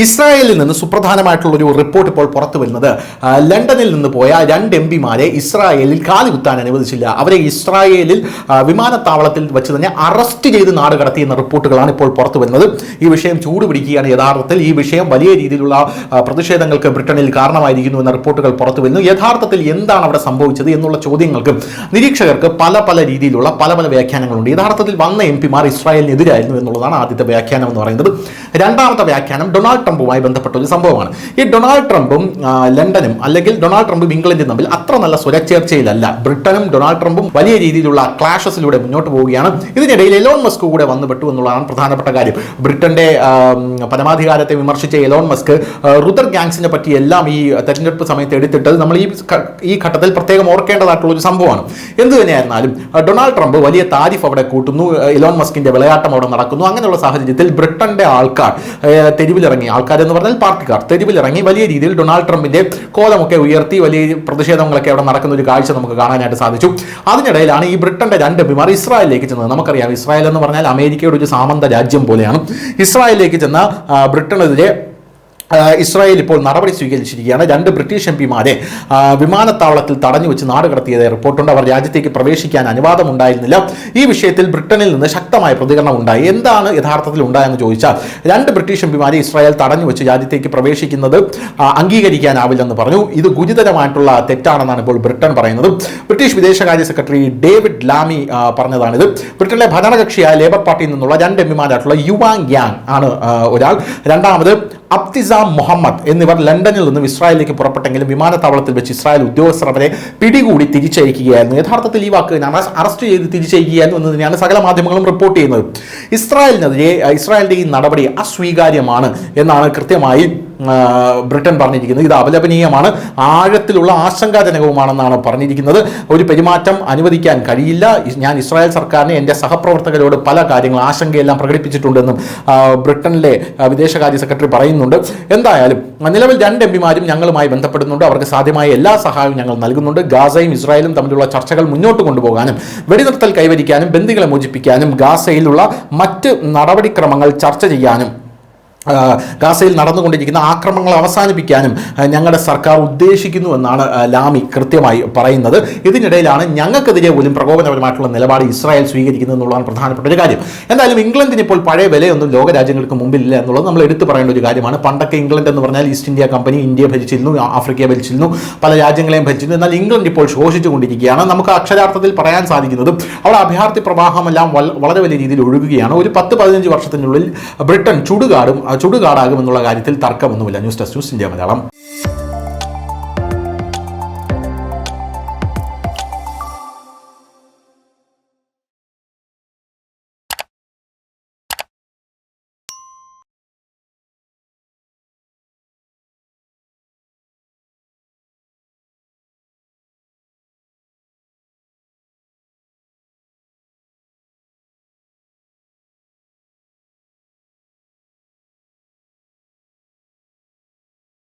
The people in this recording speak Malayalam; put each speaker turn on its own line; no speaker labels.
ഇസ്രായേലിൽ നിന്ന് സുപ്രധാനമായിട്ടുള്ള ഒരു റിപ്പോർട്ട് ഇപ്പോൾ പുറത്തു വരുന്നത് ലണ്ടനിൽ നിന്ന് പോയ 2 എംപിമാരെ ഇസ്രായേലിൽ കാലുകുത്താൻ അനുവദിച്ചില്ല. അവരെ ഇസ്രായേലിൽ വിമാനത്താവളത്തിൽ വെച്ച് തന്നെ അറസ്റ്റ് ചെയ്ത് നാട് കടത്തിയെന്ന റിപ്പോർട്ടുകളാണ് ഇപ്പോൾ പുറത്തു വരുന്നത്. ഈ വിഷയം ചൂടുപിടിക്കുകയാണ്. യഥാർത്ഥത്തിൽ ഈ വിഷയം വലിയ രീതിയിലുള്ള പ്രതിഷേധങ്ങൾക്ക് ബ്രിട്ടനിൽ കാരണമായിരിക്കുന്നു എന്ന റിപ്പോർട്ടുകൾ പുറത്തു വരുന്നു. യഥാർത്ഥത്തിൽ എന്താണ് അവിടെ സംഭവിച്ചത് എന്നുള്ള ചോദ്യങ്ങൾക്ക് നിരീക്ഷകർക്ക് പല രീതിയിലുള്ള പല വ്യാഖ്യാനങ്ങളുണ്ട്. യഥാർത്ഥത്തിൽ വന്ന എംപിമാർ ഇസ്രായേലിനെതിരായിരുന്നു എന്നുള്ളതാണ് ആദ്യത്തെ വ്യാഖ്യാനം എന്ന് പറയുന്നത്. രണ്ടാമത്തെ വ്യാഖ്യാനം ഡൊണാൾഡ് ട്രംപുമായി ബന്ധപ്പെട്ട ഒരു സംഭവമാണ്. ഈ ഡൊണാൾഡ് ട്രംപും ലണ്ടനും അല്ലെങ്കിൽ ഡൊണാൾഡ് ട്രംപും ഇംഗ്ലണ്ടും തമ്മിൽ അത്ര നല്ല സ്വരച്ചേർച്ചയിലല്ല. ബ്രിട്ടനും ഡൊണാൾഡ് ട്രംപും വലിയ രീതിയിലുള്ള ക്ലാഷസിലൂടെ മുന്നോട്ട് പോവുകയാണ്. ഇതിനിടയിൽ എലോൺ മസ്ക് കൂടെ വന്നുപെട്ടു എന്നുള്ളതാണ് പ്രധാനപ്പെട്ട കാര്യം. ബ്രിട്ടന്റെ പരമാധികാരത്തെ വിമർശിച്ച എലോൺ മസ്ക് റുദർ ഗാങ്സിനെ പറ്റി എല്ലാം ഈ തെരഞ്ഞെടുപ്പ് സമയത്ത് എടുത്തിട്ടത് നമ്മൾ ഈ ഘട്ടത്തിൽ പ്രത്യേകം ഓർക്കേണ്ടതായിട്ടുള്ള ഒരു സംഭവമാണ്. എന്തു തന്നെയായിരുന്നാലും ഡൊണാൾഡ് ട്രംപ് വലിയ താരിഫ് അവിടെ കൂട്ടുന്നു. എലോൺ മസ്കിന്റെ വിളയാട്ടം അവിടെ നടക്കുന്നു. അങ്ങനെയുള്ള സാഹചര്യത്തിൽ ബ്രിട്ടന്റെ ആൾക്കാർ തെരുവിലിറങ്ങി, ആൾക്കാരെന്ന് പറഞ്ഞാൽ പാർട്ടിക്കാർ തെരുവിലിറങ്ങി വലിയ രീതിയിൽ ഡൊണാൾഡ് ട്രംപിന്റെ കോലമൊക്കെ ഉയർത്തി വലിയ പ്രതിഷേധങ്ങളൊക്കെ അവിടെ നടക്കുന്ന ഒരു കാഴ്ച നമുക്ക് കാണാനായിട്ട് സാധിച്ചു. അതിനിടയിലാണ് ഈ ബ്രിട്ടന്റെ 2 എംപിമാർ ഇസ്രായേലിലേക്ക് ചെന്നത്. നമുക്കറിയാം, ഇസ്രായേൽ എന്ന് പറഞ്ഞാൽ അമേരിക്കയുടെ ഒരു സാമന്ത രാജ്യം പോലെയാണ്. ഇസ്രായേലിലേക്ക് ചെന്ന ബ്രിട്ടനെതിരെ ഇസ്രായേൽ ഇപ്പോൾ നടപടി സ്വീകരിച്ചിരിക്കുകയാണ്. 2 ബ്രിട്ടീഷ് എംപിമാരെ വിമാനത്താവളത്തിൽ തടഞ്ഞു വെച്ച് നാട് കടത്തിയതായി റിപ്പോർട്ടുണ്ട്. അവർ രാജ്യത്തേക്ക് പ്രവേശിക്കാൻ അനുവാദം ഉണ്ടായിരുന്നില്ല. ഈ വിഷയത്തിൽ ബ്രിട്ടനിൽ നിന്ന് ശക്തമായ പ്രതികരണം ഉണ്ടായി. എന്താണ് യഥാർത്ഥത്തിൽ ഉണ്ടായെന്ന് ചോദിച്ചാൽ 2 ബ്രിട്ടീഷ് എംപിമാരെ ഇസ്രായേൽ തടഞ്ഞു വെച്ച് രാജ്യത്തേക്ക് പ്രവേശിക്കുന്നത് അംഗീകരിക്കാനാവില്ലെന്ന് പറഞ്ഞു. ഇത് ഗുരുതരമായിട്ടുള്ള തെറ്റാണെന്നാണ് ഇപ്പോൾ ബ്രിട്ടൻ പറയുന്നത്. ബ്രിട്ടീഷ് വിദേശകാര്യ സെക്രട്ടറി ഡേവിഡ് ലാമി പറഞ്ഞതാണിത്. ബ്രിട്ടനിലെ ഭരണകക്ഷിയായ ലേബർ പാർട്ടിയിൽ നിന്നുള്ള 2 എംപിമാരായിട്ടുള്ള യുവാങ് യാങ് ആണ് ഒരാൾ. രണ്ടാമത് അബ്തിസാം മുഹമ്മദ് എന്നിവർ ലണ്ടനിൽ നിന്നും ഇസ്രായേലിലേക്ക് പുറപ്പെട്ടെങ്കിലും വിമാനത്താവളത്തിൽ വെച്ച് ഇസ്രായേൽ ഉദ്യോഗസ്ഥർ അവരെ പിടികൂടി തിരിച്ചയക്കുകയായിരുന്നു. യഥാർത്ഥത്തിൽ ഈ വാക്ക് അറസ്റ്റ് ചെയ്ത് തിരിച്ചയക്കുകയായിരുന്നു എന്ന് തന്നെയാണ് സകല മാധ്യമങ്ങളും റിപ്പോർട്ട് ചെയ്യുന്നത്. ഇസ്രായേലിനെതിരെ ഇസ്രായേലിന്റെ ഈ നടപടി അസ്വീകാര്യമാണ് എന്നാണ് കൃത്യമായി ബ്രിട്ടൻ പറഞ്ഞിരിക്കുന്നത്. ഇത് അപലപനീയമാണ്, ആഴത്തിലുള്ള ആശങ്കാജനകവുമാണെന്നാണ് പറഞ്ഞിരിക്കുന്നത്. ഒരു പെരുമാറ്റം അനുവദിക്കാൻ കഴിയില്ല. ഞാൻ ഇസ്രായേൽ സർക്കാരിനെ എൻ്റെ സഹപ്രവർത്തകരോട് പല കാര്യങ്ങൾ ആശങ്കയെല്ലാം പ്രകടിപ്പിച്ചിട്ടുണ്ടെന്നും ബ്രിട്ടനിലെ വിദേശകാര്യ സെക്രട്ടറി പറയുന്നുണ്ട്. എന്തായാലും നിലവിൽ 2 എംപിമാരും ഞങ്ങളുമായി ബന്ധപ്പെടുന്നുണ്ട്. അവർക്ക് സാധ്യമായ എല്ലാ സഹായവും ഞങ്ങൾ നൽകുന്നുണ്ട്. ഗാസയും ഇസ്രായേലും തമ്മിലുള്ള ചർച്ചകൾ മുന്നോട്ട് കൊണ്ടുപോകാനും വെടിനിർത്തൽ കൈവരിക്കാനും ബന്ദികളെ മോചിപ്പിക്കാനും ഗാസയിലുള്ള മറ്റ് നടപടിക്രമങ്ങൾ ചർച്ച ചെയ്യാനും ഗാസയിൽ നടന്നുകൊണ്ടിരിക്കുന്ന ആക്രമണങ്ങൾ അവസാനിപ്പിക്കാനും ഞങ്ങളുടെ സർക്കാർ ഉദ്ദേശിക്കുന്നു എന്നാണ് ലാമി കൃത്യമായി പറയുന്നത്. ഇതിനിടയിലാണ് ഞങ്ങൾക്കെതിരെ പോലും പ്രകോപനപരമായിട്ടുള്ള നിലപാട് ഇസ്രായേൽ സ്വീകരിക്കുന്നത് എന്നുള്ളതാണ് പ്രധാനപ്പെട്ട ഒരു കാര്യം. എന്തായാലും ഇംഗ്ലണ്ടിന് ഇപ്പോൾ പഴയ വിലയൊന്നും ലോകരാജ്യങ്ങൾക്ക് മുമ്പിലില്ല എന്നുള്ളത് നമ്മൾ എടുത്തു പറയേണ്ട ഒരു കാര്യമാണ്. പണ്ടൊക്കെ ഇംഗ്ലണ്ട് എന്ന് പറഞ്ഞാൽ ഈസ്റ്റ് ഇന്ത്യ കമ്പനി ഇന്ത്യയെ ഭരിച്ചിരുന്നു, ആഫ്രിക്കയെ ഭരിച്ചിരുന്നു, പല രാജ്യങ്ങളെയും ഭരിച്ചിരുന്നു. എന്നാൽ ഇംഗ്ലണ്ട് ഇപ്പോൾ ശോഷിച്ചുകൊണ്ടിരിക്കുകയാണ്. നമുക്ക് അക്ഷരാർത്ഥത്തിൽ പറയാൻ സാധിക്കുന്നത് അവിടെ അഭയാർത്ഥി പ്രവാഹമെല്ലാം വളരെ വലിയ രീതിയിൽ ഒഴുകുകയാണ്. ഒരു 10-15 വർഷത്തിനുള്ളിൽ ബ്രിട്ടൻ ചുടുകാടാകുമെന്നുള്ള കാര്യത്തിൽ തർക്കമൊന്നുമില്ല. News desk news India Malayalam.